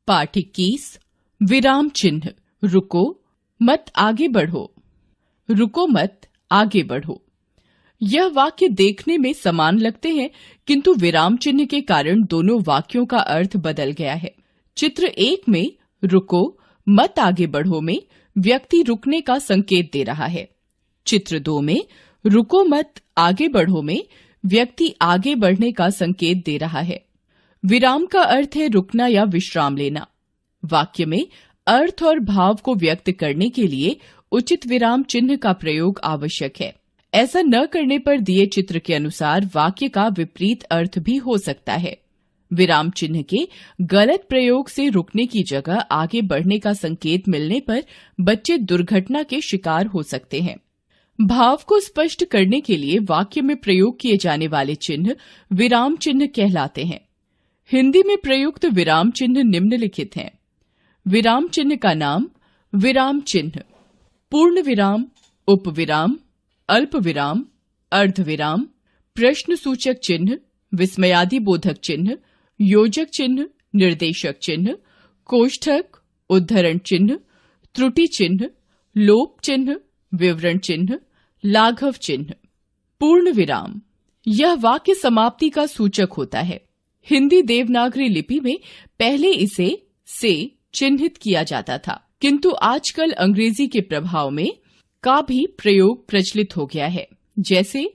पाठ 21 विराम चिन्ह। रुको मत आगे बढ़ो। रुको मत आगे बढ़ो। यह वाक्य देखने में समान लगते हैं, किंतु विराम चिन्ह के कारण दोनों वाक्यों का अर्थ बदल गया है। चित्र 1 में रुको मत आगे बढ़ो में व्यक्ति रुकने का संकेत दे रहा है। चित्र 2 में रुको मत आगे बढ़ो में व्यक्ति आगे बढ़ने का संकेत दे रहा है। विराम का अर्थ है रुकना या विश्राम लेना। वाक्य में अर्थ और भाव को व्यक्त करने के लिए उचित विराम चिन्ह का प्रयोग आवश्यक है। ऐसा न करने पर दिए चित्र के अनुसार वाक्य का विपरीत अर्थ भी हो सकता है। विराम चिन्ह के गलत प्रयोग से रुकने की जगह आगे बढ़ने का संकेत मिलने पर बच्चे दुर्घटना के शिकार हो सकते हैं। भाव को स्पष्ट करने के लिए वाक्य में प्रयोग किए जाने वाले चिन्ह विराम चिन्ह कहलाते हैं। हिंदी में प्रयुक्त विराम चिन्ह निम्नलिखित हैं। विराम चिन्ह का नाम विराम चिन्ह, पूर्ण विराम, उपविराम, अल्प विराम, अर्धविराम, प्रश्न सूचक चिन्ह, विस्मयादि बोधक चिन्ह, योजक चिन्ह, निर्देशक चिन्ह, कोष्ठक, उद्धरण चिन्ह, त्रुटि चिन्ह, लोप चिन्ह, विवरण चिन्ह, लाघव चिन्ह। पूर्ण विराम यह वाक्य समाप्ति का सूचक होता है। हिंदी देवनागरी लिपि में पहले इसे से चिन्हित किया जाता था, किंतु आजकल अंग्रेजी के प्रभाव में का भी प्रयोग प्रचलित हो गया है। जैसे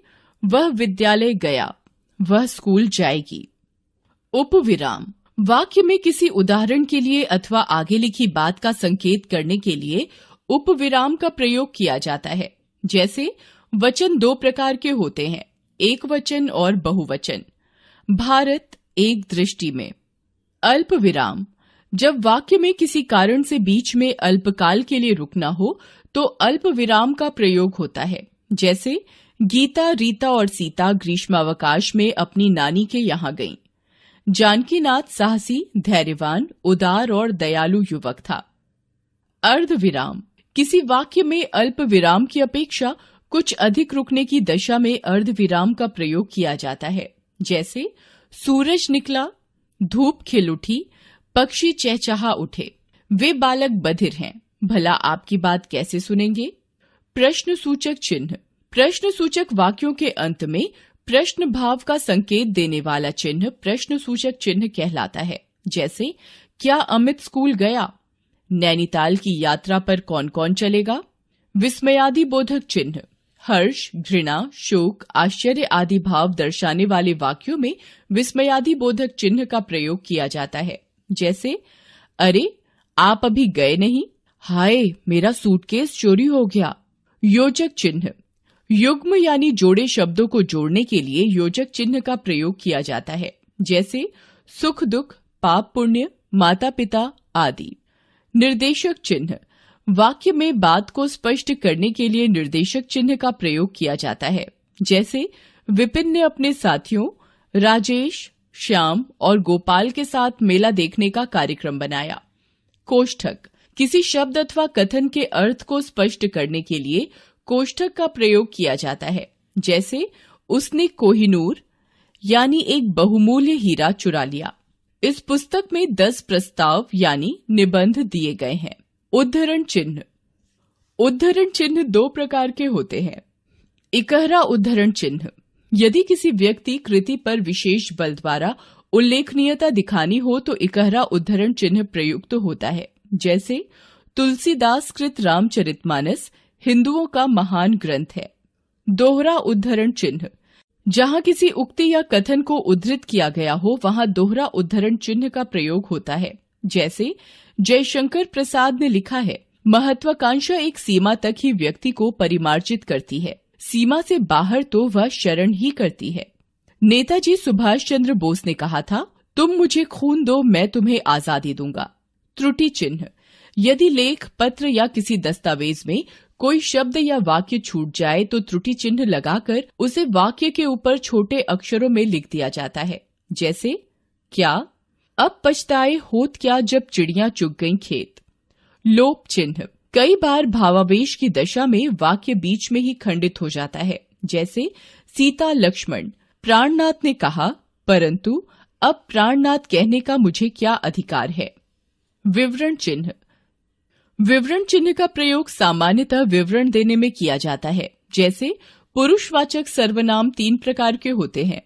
वह विद्यालय गया, वह स्कूल जाएगी। उपविराम वाक्य में किसी उदाहरण के लिए अथवा आगे लिखी बात का संकेत करने के लिए उपविराम का प्रयोग किया जाता है। जैसे वचन 2 प्रकार के होते हैं, एक वचन और बहुवचन। भारत एक दृष्टि में। अल्प विराम जब वाक्य में किसी कारण से बीच में अल्पकाल के लिए रुकना हो तो अल्प विराम का प्रयोग होता है। जैसे गीता, रीता और सीता ग्रीष्मावकाश में अपनी नानी के यहाँ गईं। जानकीनाथ साहसी, धैर्यवान, उदार और दयालु युवक था। अर्धविराम किसी वाक्य में अल्प विराम की अपेक्षा कुछ अधिक रुकने की दशा में अर्धविराम का प्रयोग किया जाता है। जैसे सूरज निकला, धूप खिल उठी, पक्षी चहचहा उठे, वे बालक बधिर हैं, भला आपकी बात कैसे सुनेंगे। प्रश्न सूचक चिन्ह प्रश्न सूचक वाक्यों के अंत में प्रश्न भाव का संकेत देने वाला चिन्ह प्रश्न सूचक चिन्ह कहलाता है। जैसे क्या अमित स्कूल गया, नैनीताल की यात्रा पर कौन कौन चलेगा। विस्मयादि बोधक चिन्ह हर्ष, घृणा, शोक, आश्चर्य आदि भाव दर्शाने वाले वाक्यों में विस्मयादि बोधक चिन्ह का प्रयोग किया जाता है। जैसे अरे आप अभी गए नहीं, हाय मेरा सूटकेस चोरी हो गया। योजक चिन्ह युग्म यानी जोड़े शब्दों को जोड़ने के लिए योजक चिन्ह का प्रयोग किया जाता है। जैसे सुख दुख, पाप पुण्य, माता पिता आदि। निर्देशक चिन्ह वाक्य में बात को स्पष्ट करने के लिए निर्देशक चिन्ह का प्रयोग किया जाता है। जैसे विपिन ने अपने साथियों राजेश, श्याम और गोपाल के साथ मेला देखने का कार्यक्रम बनाया। कोष्ठक किसी शब्द अथवा कथन के अर्थ को स्पष्ट करने के लिए कोष्ठक का प्रयोग किया जाता है। जैसे उसने कोहिनूर यानी एक बहुमूल्य हीरा चुरा लिया। इस पुस्तक में 10 प्रस्ताव यानी निबंध दिए गए हैं। उद्धरण चिन्ह 2 प्रकार के होते हैं। इकहरा उद्धरण चिन्ह यदि किसी व्यक्ति कृति पर विशेष बल द्वारा उल्लेखनीयता दिखानी हो तो इकहरा उद्धरण चिन्ह प्रयुक्त होता है। जैसे तुलसीदास कृत रामचरितमानस हिंदुओं का महान ग्रंथ है। दोहरा उद्धरण चिन्ह जहाँ किसी उक्ति या कथन को उद्धृत किया गया हो वहाँ दोहरा उद्धरण चिन्ह का प्रयोग होता है। जैसे जयशंकर प्रसाद ने लिखा है, महत्वाकांक्षा एक सीमा तक ही व्यक्ति को परिमार्जित करती है, सीमा से बाहर तो वह शरण ही करती है। नेताजी सुभाष चंद्र बोस ने कहा था, तुम मुझे खून दो मैं तुम्हें आजादी दूंगा। त्रुटि चिन्ह यदि लेख, पत्र या किसी दस्तावेज में कोई शब्द या वाक्य छूट जाए तो त्रुटि चिन्ह लगाकर उसे वाक्य के ऊपर छोटे अक्षरों में लिख दिया जाता है। जैसे क्या अब पछताए होत क्या जब चिड़ियां चुग गईं खेत। लोप चिन्ह कई बार भावावेश की दशा में वाक्य बीच में ही खंडित हो जाता है। जैसे सीता लक्ष्मण, प्राणनाथ ने कहा परंतु अब प्राणनाथ कहने का मुझे क्या अधिकार है। विवरण चिन्ह। विवरण चिन्ह का प्रयोग सामान्यतः विवरण देने में किया जाता है। जैसे पुरुषवाचक सर्वनाम 3 प्रकार के होते हैं: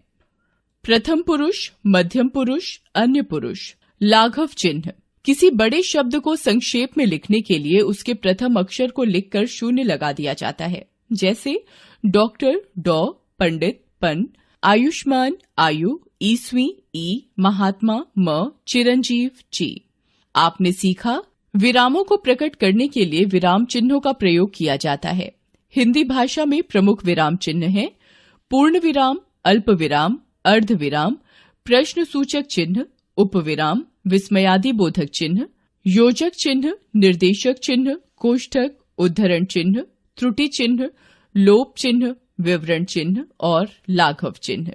प्रथम पुरुष, मध्यम पुरुष, अन्य पुरुष। लाघव चिन्ह। किसी बड़े शब्द को संक्षेप में लिखने के लिए उसके प्रथम अक्षर को लिखकर शून्य लगा दिया जाता है। जैसे डॉक्टर डॉ, पंडित पन, आयुष्मान आयु, ईस्वी ई, महात्मा म, चिरंजीव ची। आपने सीखा, विरामों को प्रकट करने के लिए विराम चिन्हों का प्रयोग किया जाता है। हिंदी भाषा में प्रमुख विराम चिन्ह हैं: पूर्ण विराम, अल्प विराम, अर्ध विराम, प्रश्न सूचक चिन्ह, उपविराम, विस्मयादि बोधक चिन्ह, योजक चिन्ह, निर्देशक चिन्ह, कोष्ठक, उद्धरण चिन्ह, त्रुटि चिन्ह, लोप चिन्ह, विवरण चिन्ह और लाघव चिन्ह।